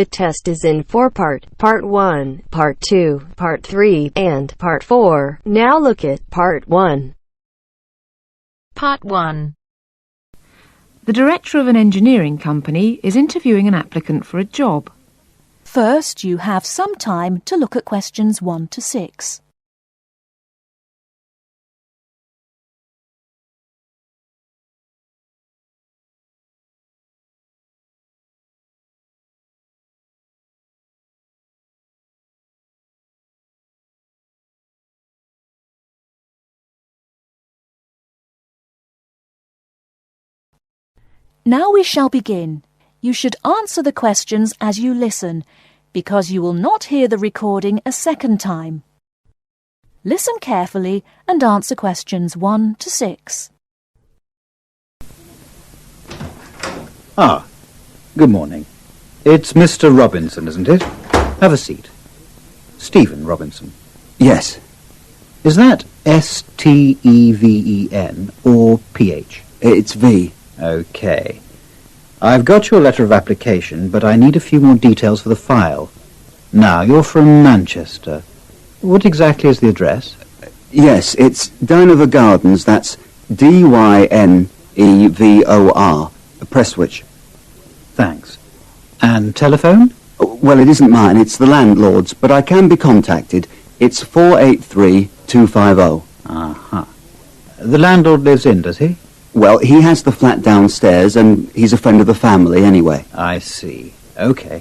The test is in 4-part, Part 1, Part 2, Part 3, and Part 4. Now look at Part 1. Part 1. The director of an engineering company is interviewing an applicant for a job. First, you have some time to look at questions 1 to 6. Now we shall begin. You should answer the questions as you listen, because you will not hear the recording a second time. Listen carefully and answer questions 1 to 6. Good morning. It's Mr. Robinson, isn't it? Have a seat. Stephen Robinson. Yes. Is that S-T-E-V-E-N or P-H? It's V. OK. I've got your letter of application, but I need a few more details for the file. Now, you're from Manchester. What exactly is the address? Yes, it's Dynevor Gardens. That's D-Y-N-E-V-O-R. Prestwich. Thanks. And telephone? Well, it isn't mine, it's the landlord's, but I can be contacted. It's 483-250. Uh-huh. The landlord lives in, does he? Well, he has the flat downstairs, and he's a friend of the family anyway. I see. OK.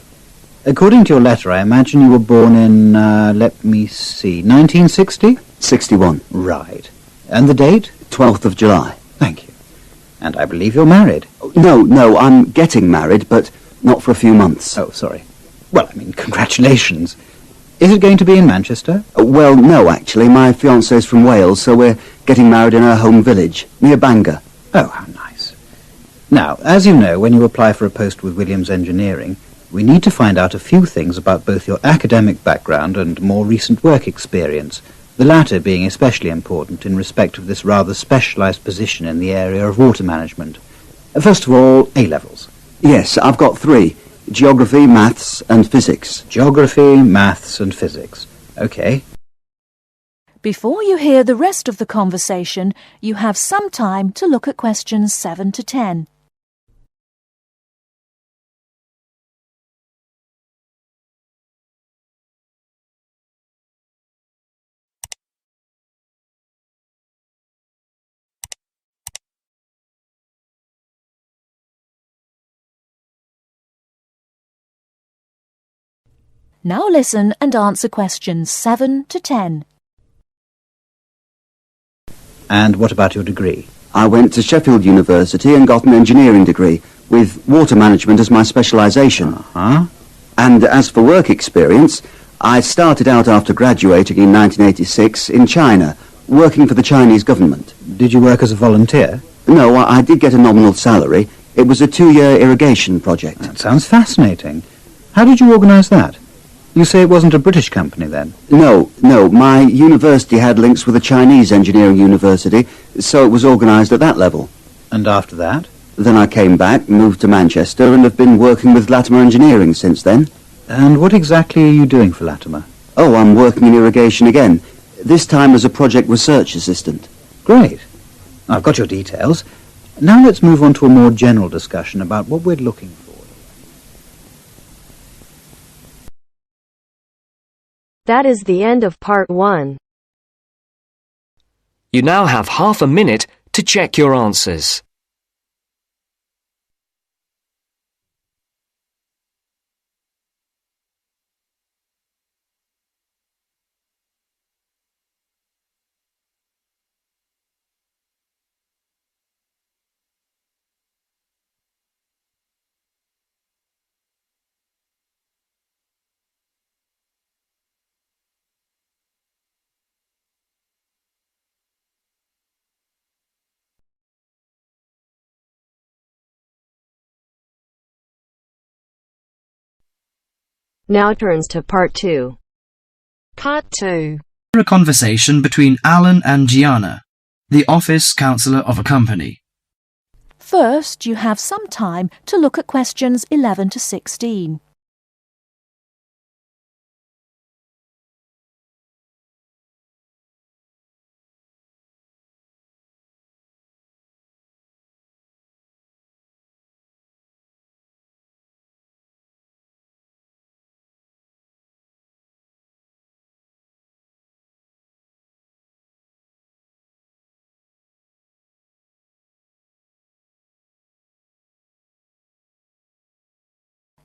According to your letter, I imagine you were born in, let me see, 1960? 61. Right. And the date? 12th of July. Thank you. And I believe you're married. No, I'm getting married, but not for a few months. Oh, sorry. Well, I mean, congratulations. Is it going to be in Manchester? Well, no, actually. My fiancée's from Wales, so we're getting married in her home village, near Bangor. Oh, how nice. Now, as you know, when you apply for a post with Williams Engineering, we need to find out a few things about both your academic background and more recent work experience, the latter being especially important in respect of this rather specialised position in the area of water management. First of all, A-levels. Yes, I've got 3. Geography, maths and physics. Geography, maths and physics. OK. Before you hear the rest of the conversation, you have some time to look at questions 7 to 10. Now listen and answer questions 7 to 10. And what about your degree? I went to Sheffield University and got an engineering degree, with water management as my specialisation. Uh-huh. And as for work experience, I started out after graduating in 1986 in China, working for the Chinese government. Did you work as a volunteer? No, I did get a nominal salary. It was a 2-year irrigation project. That sounds fascinating. How did you organise that? You say it wasn't a British company, then? No. My university had links with a Chinese engineering university, so it was organised at that level. And after that? Then I came back, moved to Manchester, and have been working with Latimer Engineering since then. And what exactly are you doing for Latimer? Oh, I'm working in irrigation again, this time as a project research assistant. Great. I've got your details. Now let's move on to a more general discussion about what we're looking for. That is the end of Part 1. You now have half a minute to check your answers. Now turns to Part 2. Part 2. A conversation between Alan and Gianna, the office counsellor of a company. First, you have some time to look at questions 11 to 16.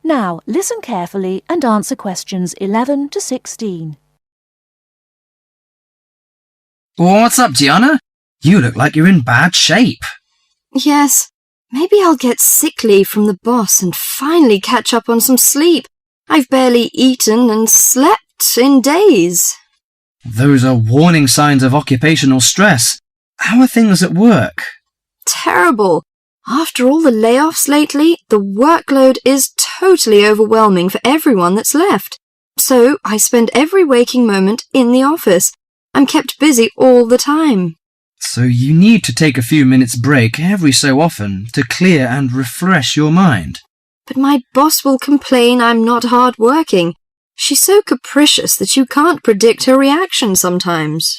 Now, listen carefully and answer questions 11 to 16. What's up, Gianna? You look like you're in bad shape. Yes, maybe I'll get sick leave from the boss and finally catch up on some sleep. I've barely eaten and slept in days. Those are warning signs of occupational stress. How are things at work? Terrible. After all the layoffs lately, the workload is totally overwhelming for everyone that's left. So I spend every waking moment in the office. I'm kept busy all the time. So you need to take a few minutes break every so often to clear and refresh your mind. But my boss will complain I'm not hard-working. She's so capricious that you can't predict her reaction sometimes.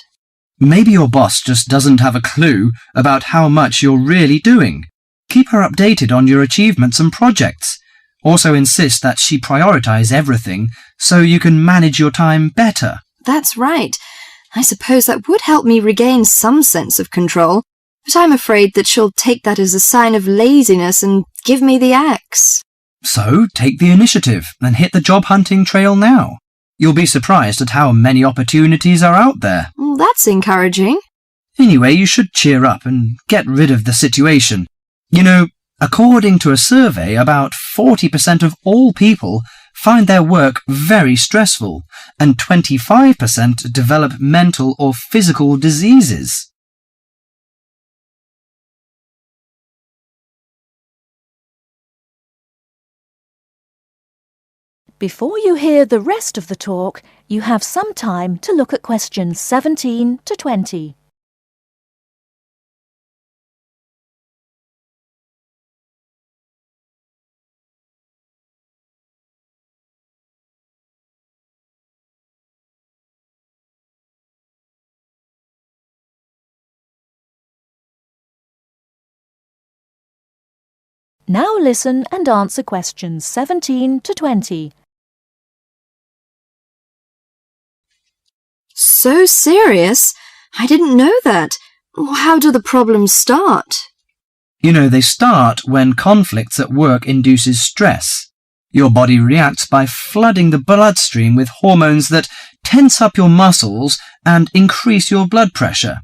Maybe your boss just doesn't have a clue about how much you're really doing. Keep her updated on your achievements and projects. Also insist that she prioritize everything so you can manage your time better. That's right. I suppose that would help me regain some sense of control, but I'm afraid that she'll take that as a sign of laziness and give me the axe. So take the initiative and hit the job hunting trail now. You'll be surprised at how many opportunities are out there. Well, that's encouraging. Anyway, you should cheer up and get rid of the situation. You know, according to a survey, about 40% of all people find their work very stressful, and 25% develop mental or physical diseases. Before you hear the rest of the talk, you have some time to look at questions 17 to 20. Now listen and answer questions 17 to 20. So serious? I didn't know that. How do the problems start? You know, they start when conflicts at work induces stress. Your body reacts by flooding the bloodstream with hormones that tense up your muscles and increase your blood pressure.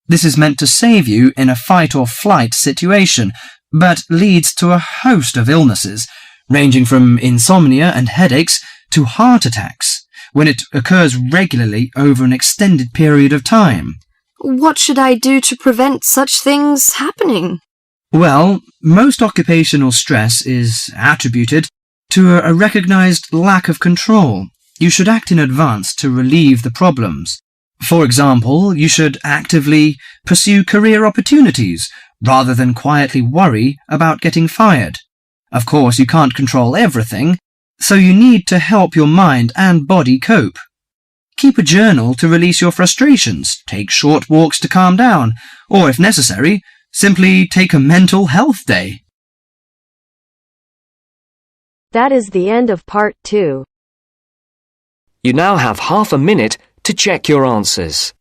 This is meant to save you in a fight or flight situation, but leads to a host of illnesses, ranging from insomnia and headaches to heart attacks, when it occurs regularly over an extended period of time. What should I do to prevent such things happening? Well, most occupational stress is attributed to a recognized lack of control. You should act in advance to relieve the problems. For example, you should actively pursue career opportunities rather than quietly worry about getting fired. Of course, you can't control everything, so you need to help your mind and body cope. Keep a journal to release your frustrations, take short walks to calm down, or if necessary, simply take a mental health day. That is the end of part 2. You now have half a minute to check your answers.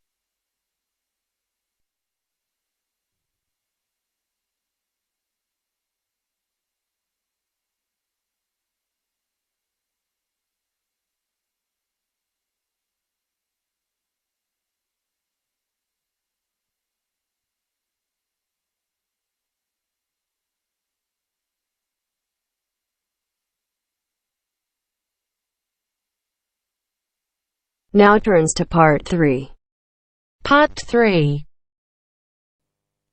Now turns to part 3. Part 3.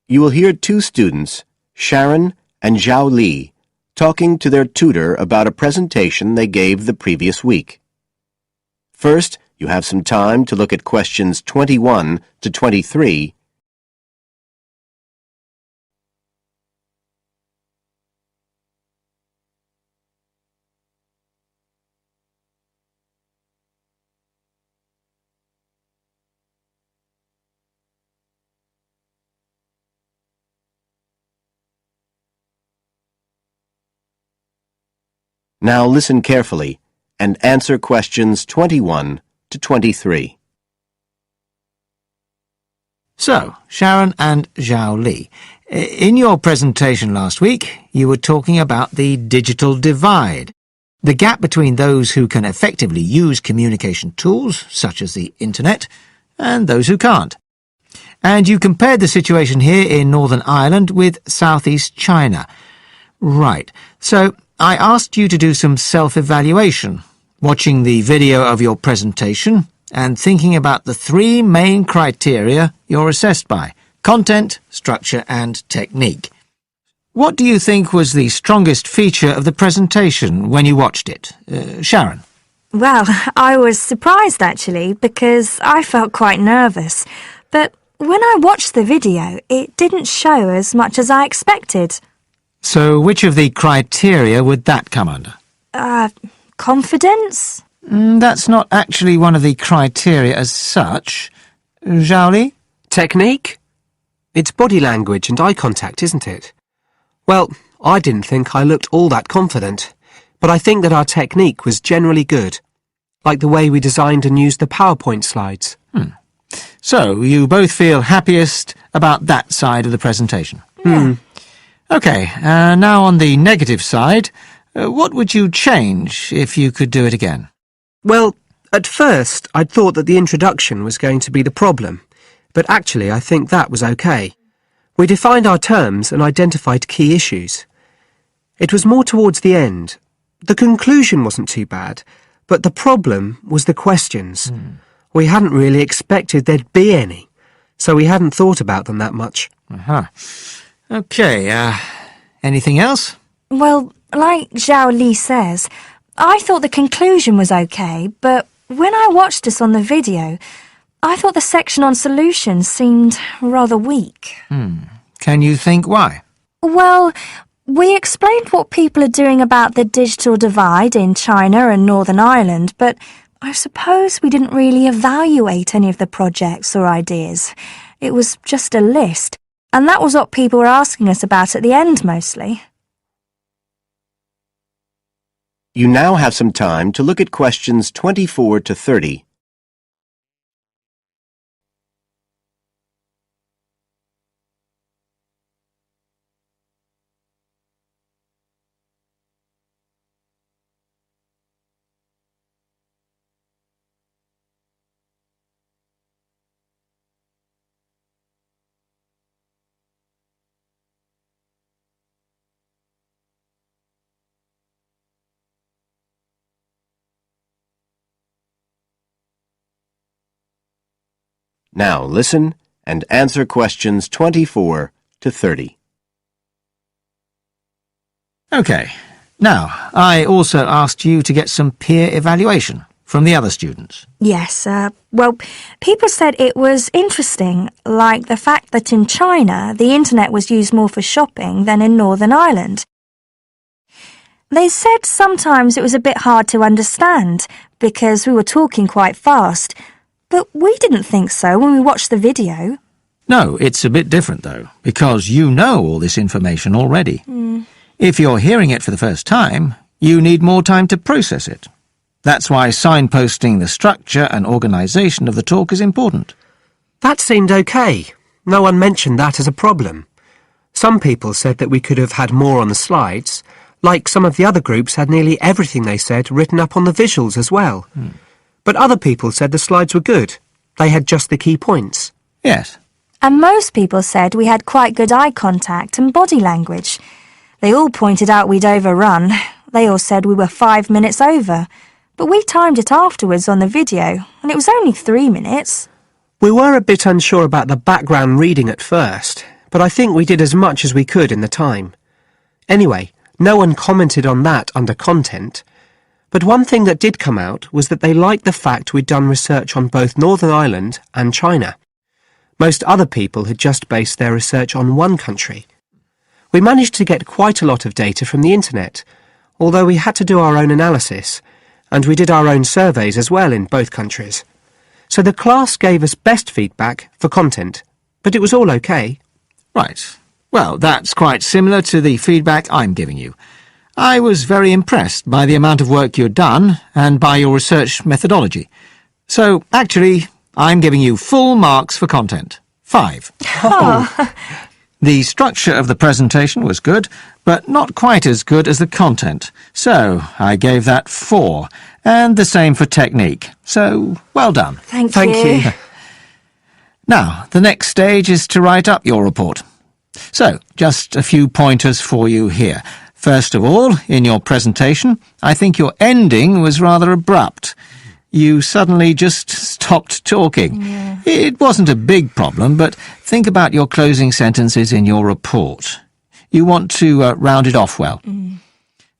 You will hear two students, Sharon and Zhao Li, talking to their tutor about a presentation they gave the previous week. First, you have some time to look at questions 21 to 23. Now listen carefully and answer questions 21 to 23. So, Sharon and Zhao Li, in your presentation last week, you were talking about the digital divide. the gap between those who can effectively use communication tools, such as the internet, and those who can't. And you compared the situation here in Northern Ireland with southeast China. Right. So I asked you to do some self-evaluation, watching the video of your presentation and thinking about the 3 main criteria you're assessed by: content, structure and technique. What do you think was the strongest feature of the presentation when you watched it? Sharon? Well, I was surprised actually, because I felt quite nervous. But when I watched the video, it didn't show as much as I expected. So which of the criteria would that come under? Confidence? That's not actually one of the criteria as such. Zhao Li? Technique? It's body language and eye contact, isn't it? Well, I didn't think I looked all that confident, but I think that our technique was generally good, like the way we designed and used the PowerPoint slides. So, you both feel happiest about that side of the presentation? Yeah. OK, now on the negative side, what would you change if you could do it again? Well, at first I'd thought that the introduction was going to be the problem, but actually I think that was OK. We defined our terms and identified key issues. It was more towards the end. The conclusion wasn't too bad, but the problem was the questions. We hadn't really expected there'd be any, so we hadn't thought about them that much. OK, anything else? Well, like Zhao Li says, I thought the conclusion was okay, but when I watched this on the video, I thought the section on solutions seemed rather weak. Can you think why? Well, we explained what people are doing about the digital divide in China and Northern Ireland, but I suppose we didn't really evaluate any of the projects or ideas. It was just a list, and that was what people were asking us about at the end mostly. You now have some time to look at questions 24 to 30. Now listen and answer questions 24 to 30. OK. Now, I also asked you to get some peer evaluation from the other students. Yes, well, people said it was interesting, like the fact that in China the internet was used more for shopping than in Northern Ireland. They said sometimes it was a bit hard to understand because we were talking quite fast, but we didn't think so when we watched the video. No, it's a bit different, though, because you know all this information already. If you're hearing it for the first time, you need more time to process it. That's why signposting the structure and organisation of the talk is important. That seemed OK. No one mentioned that as a problem. Some people said that we could have had more on the slides, like some of the other groups had nearly everything they said written up on the visuals as well. But other people said the slides were good. They had just the key points. Yes. And most people said we had quite good eye contact and body language. They all pointed out we'd overrun. They all said we were 5 minutes over. But we timed it afterwards on the video, and it was only 3 minutes. We were a bit unsure about the background reading at first, but I think we did as much as we could in the time. Anyway, no one commented on that under content. But one thing that did come out was that they liked the fact we'd done research on both Northern Ireland and China. Most other people had just based their research on one country. We managed to get quite a lot of data from the internet, although we had to do our own analysis, and we did our own surveys as well in both countries. So the class gave us best feedback for content, but it was all okay. Right. Well, that's quite similar to the feedback I'm giving you. I was very impressed by the amount of work you'd done and by your research methodology. So, actually, I'm giving you full marks for content. 5. The structure of the presentation was good, but not quite as good as the content, so I gave that 4, and the same for technique, so well done. Thank you. Now, the next stage is to write up your report. So, just a few pointers for you here. First of all, in your presentation, I think your ending was rather abrupt. You suddenly just stopped talking. Yeah. It wasn't a big problem, but think about your closing sentences in your report. You want to round it off well.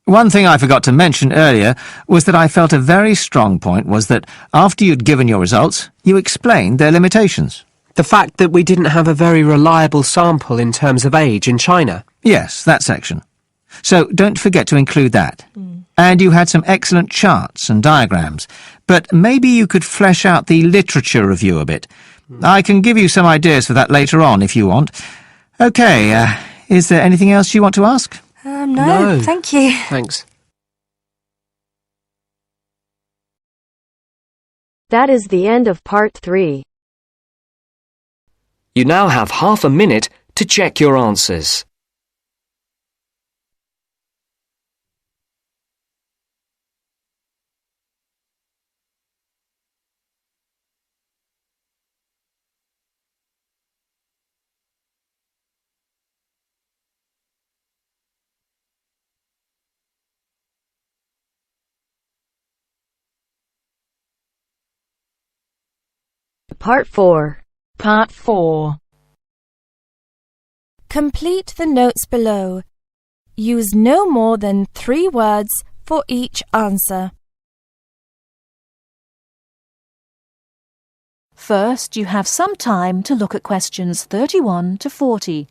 One thing I forgot to mention earlier was that I felt a very strong point was that after you'd given your results, you explained their limitations. The fact that we didn't have a very reliable sample in terms of age in China. Yes, that section. So don't forget to include that. And you had some excellent charts and diagrams, but maybe you could flesh out the literature review a bit. I can give you some ideas for that later on if you want. OK, is there anything else you want to ask? No, thank you. Thanks. That is the end of part 3. You now have half a minute to check your answers. Part 4. Part 4. Complete the notes below. Use no more than 3 words for each answer. First, you have some time to look at questions 31 to 40.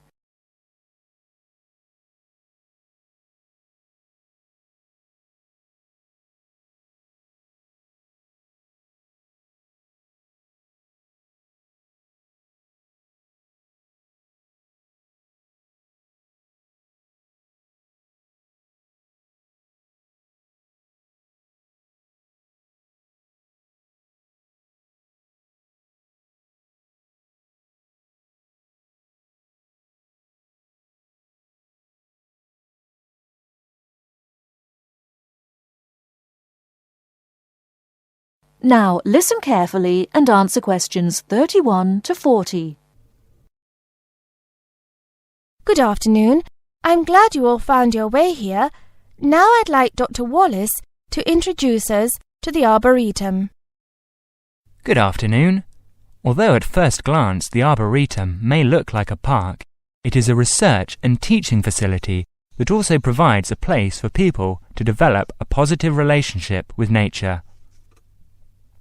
Now listen carefully and answer questions 31 to 40. Good afternoon. I'm glad you all found your way here. Now I'd like Dr. Wallace to introduce us to the Arboretum. Good afternoon. Although at first glance the Arboretum may look like a park, it is a research and teaching facility that also provides a place for people to develop a positive relationship with nature.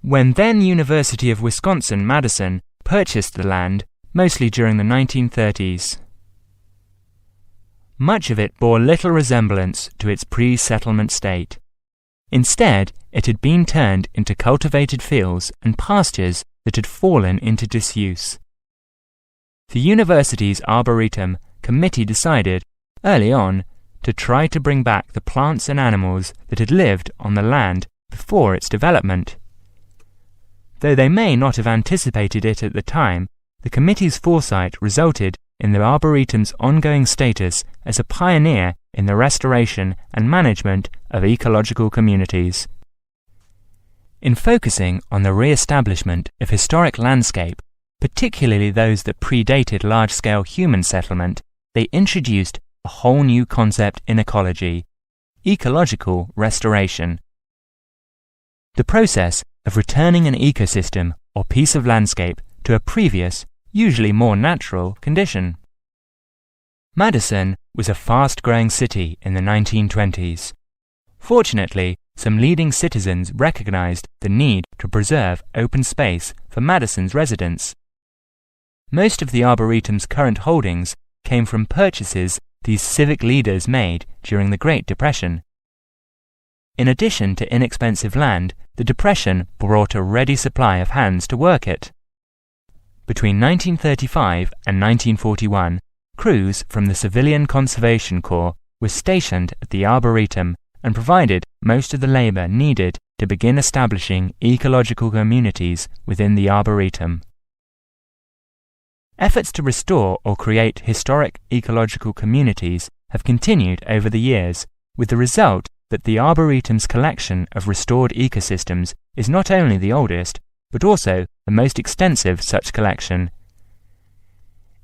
When then University of Wisconsin-Madison purchased the land, mostly during the 1930s, much of it bore little resemblance to its pre-settlement state. Instead, it had been turned into cultivated fields and pastures that had fallen into disuse. The university's Arboretum committee decided, early on, to try to bring back the plants and animals that had lived on the land before its development. Though they may not have anticipated it at the time, the committee's foresight resulted in the Arboretum's ongoing status as a pioneer in the restoration and management of ecological communities. In focusing on the re-establishment of historic landscape, particularly those that predated large-scale human settlement, they introduced a whole new concept in ecology: ecological restoration. The process of returning an ecosystem or piece of landscape to a previous, usually more natural, condition. Madison was a fast-growing city in the 1920s. Fortunately, some leading citizens recognized the need to preserve open space for Madison's residents. Most of the Arboretum's current holdings came from purchases these civic leaders made during the Great Depression. In addition to inexpensive land, the Depression brought a ready supply of hands to work it. Between 1935 and 1941, crews from the Civilian Conservation Corps were stationed at the Arboretum and provided most of the labor needed to begin establishing ecological communities within the Arboretum. Efforts to restore or create historic ecological communities have continued over the years, with the result that the Arboretum's collection of restored ecosystems is not only the oldest, but also the most extensive such collection.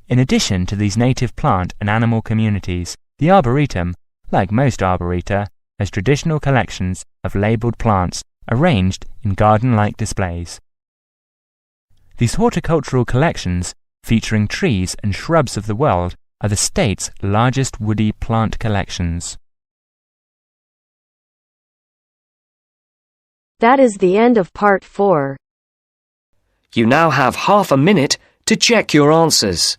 In addition to these native plant and animal communities, the Arboretum, like most arboreta, has traditional collections of labelled plants arranged in garden-like displays. These horticultural collections, featuring trees and shrubs of the world, are the state's largest woody plant collections. That is the end of part 4. You now have half a minute to check your answers.